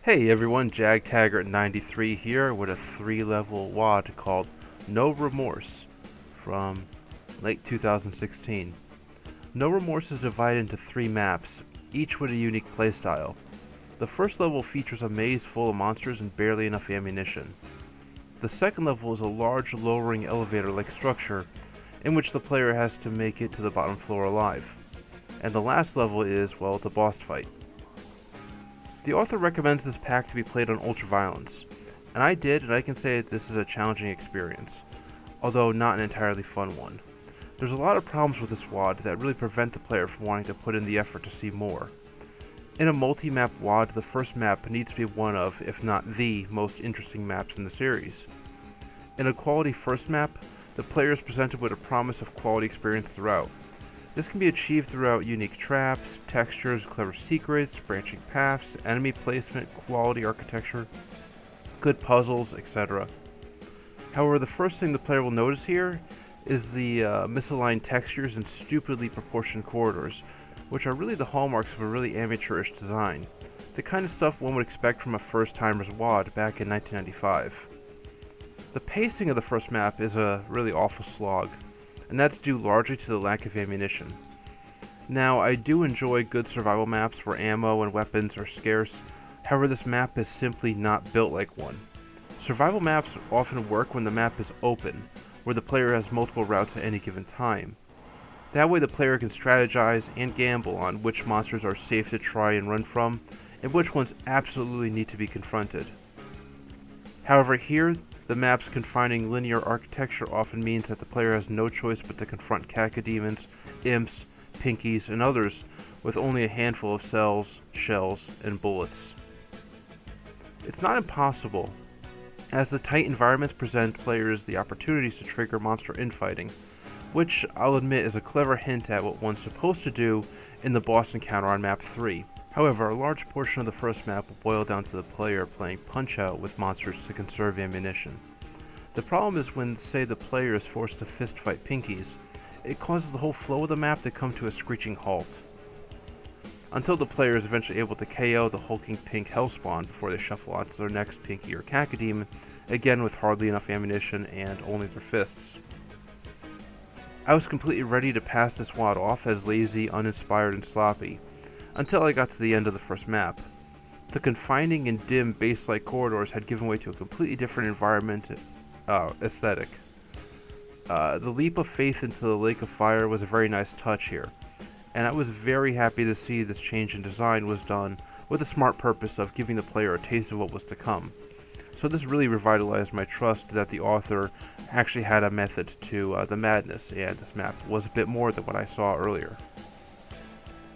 Hey everyone, JagTaggart93 here with a 3-level WOD called No Remorse from late 2016. No Remorse is divided into 3 maps, each with a unique playstyle. The first level features a maze full of monsters and barely enough ammunition. The second level is a large lowering elevator-like structure in which the player has to make it to the bottom floor alive. And the last level is, well, the boss fight. The author recommends this pack to be played on ultraviolence, and I did, and I can say that this is a challenging experience, although not an entirely fun one. There's a lot of problems with this WOD that really prevent the player from wanting to put in the effort to see more. In a multi-map WOD, the first map needs to be one of, if not the, most interesting maps in the series. In a quality first map, the player is presented with a promise of quality experience throughout. This can be achieved throughout unique traps, textures, clever secrets, branching paths, enemy placement, quality architecture, good puzzles, etc. However, the first thing the player will notice here is the misaligned textures and stupidly proportioned corridors, which are really the hallmarks of a really amateurish design. The kind of stuff one would expect from a first-timer's WOD back in 1995. The pacing of the first map is a really awful slog, and that's due largely to the lack of ammunition. Now, I do enjoy good survival maps where ammo and weapons are scarce, however this map is simply not built like one. Survival maps often work when the map is open, where the player has multiple routes at any given time. That way the player can strategize and gamble on which monsters are safe to try and run from, and which ones absolutely need to be confronted. However, here, the map's confining linear architecture often means that the player has no choice but to confront cacodemons, imps, pinkies, and others with only a handful of cells, shells, and bullets. It's not impossible, as the tight environments present players the opportunities to trigger monster infighting, which I'll admit is a clever hint at what one's supposed to do in the boss encounter on map 3. However, a large portion of the first map will boil down to the player playing Punch-Out with monsters to conserve ammunition. The problem is when, say, the player is forced to fist-fight pinkies, it causes the whole flow of the map to come to a screeching halt. Until the player is eventually able to KO the hulking pink hellspawn before they shuffle on to their next pinky or cacodemon, again with hardly enough ammunition and only their fists. I was completely ready to pass this WOD off as lazy, uninspired, and sloppy, until I got to the end of the first map. The confining and dim base-like corridors had given way to a completely different environment aesthetic. The leap of faith into the Lake of Fire was a very nice touch here, and I was very happy to see this change in design was done with the smart purpose of giving the player a taste of what was to come. So this really revitalized my trust that the author actually had a method to the madness, and this map was a bit more than what I saw earlier.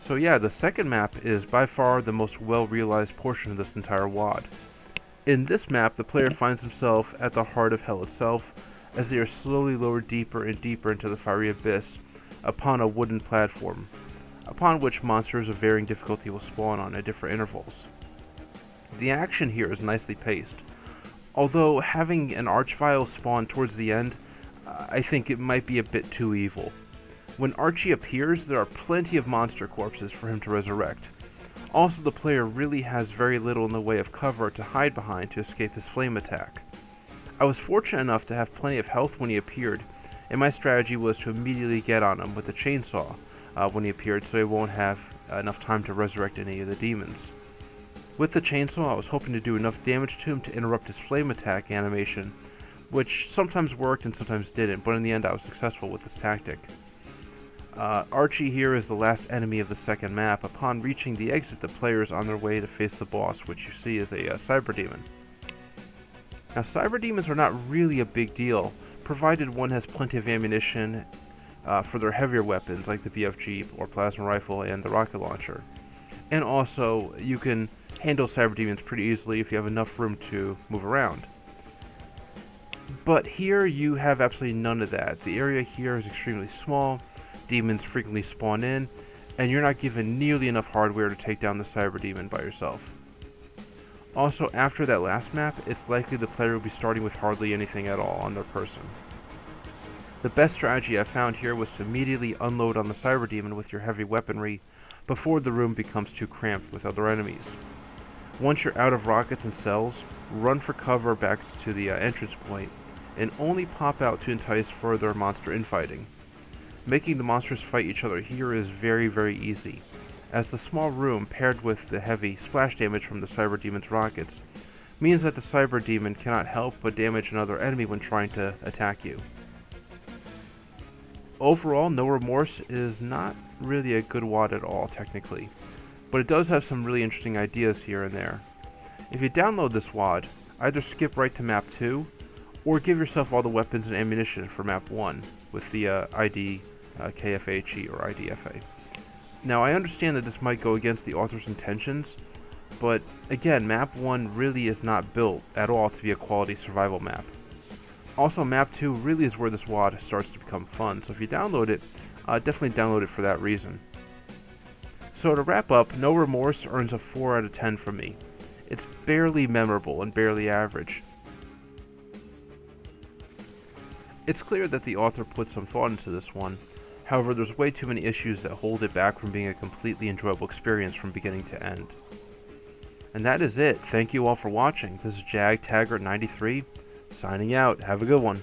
So yeah, the second map is by far the most well-realized portion of this entire WOD. In this map, the player finds himself at the heart of hell itself, as they are slowly lowered deeper and deeper into the fiery abyss upon a wooden platform, upon which monsters of varying difficulty will spawn on at different intervals. The action here is nicely paced, although having an Archvile spawn towards the end, I think it might be a bit too evil. When Archie appears, there are plenty of monster corpses for him to resurrect. Also, the player really has very little in the way of cover to hide behind to escape his flame attack. I was fortunate enough to have plenty of health when he appeared, and my strategy was to immediately get on him with a chainsaw when he appeared so he won't have enough time to resurrect any of the demons. With the chainsaw, I was hoping to do enough damage to him to interrupt his flame attack animation, which sometimes worked and sometimes didn't, but in the end I was successful with this tactic. Archie here is the last enemy of the second map. Upon reaching the exit, the player is on their way to face the boss, which you see is a cyber demon. Now, cyber demons are not really a big deal, provided one has plenty of ammunition for their heavier weapons like the BFG or plasma rifle and the rocket launcher. And also, you can handle cyber demons pretty easily if you have enough room to move around. But here you have absolutely none of that. The area here is extremely small, demons frequently spawn in, and you're not given nearly enough hardware to take down the cyber demon by yourself. Also, after that last map, it's likely the player will be starting with hardly anything at all on their person. The best strategy I found here was to immediately unload on the cyber demon with your heavy weaponry before the room becomes too cramped with other enemies. Once you're out of rockets and cells, run for cover back to the entrance point, and only pop out to entice further monster infighting. Making the monsters fight each other here is very, very easy, as the small room paired with the heavy splash damage from the Cyber Demon's rockets means that the Cyber Demon cannot help but damage another enemy when trying to attack you. Overall, No Remorse is not really a good WOD at all, technically, but it does have some really interesting ideas here and there. If you download this WOD, either skip right to map 2, or give yourself all the weapons and ammunition for map 1 with the ID KFHE or IDFA. Now, I understand that this might go against the author's intentions, but again, map 1 really is not built at all to be a quality survival map. Also, map 2 really is where this WOD starts to become fun, so if you download it, definitely download it for that reason. So to wrap up, No Remorse earns a 4 out of 10 from me. It's barely memorable and barely average. It's clear that the author put some thought into this one, however there's way too many issues that hold it back from being a completely enjoyable experience from beginning to end. And that is it. Thank you all for watching. This is JagTaggart93, signing out. Have a good one.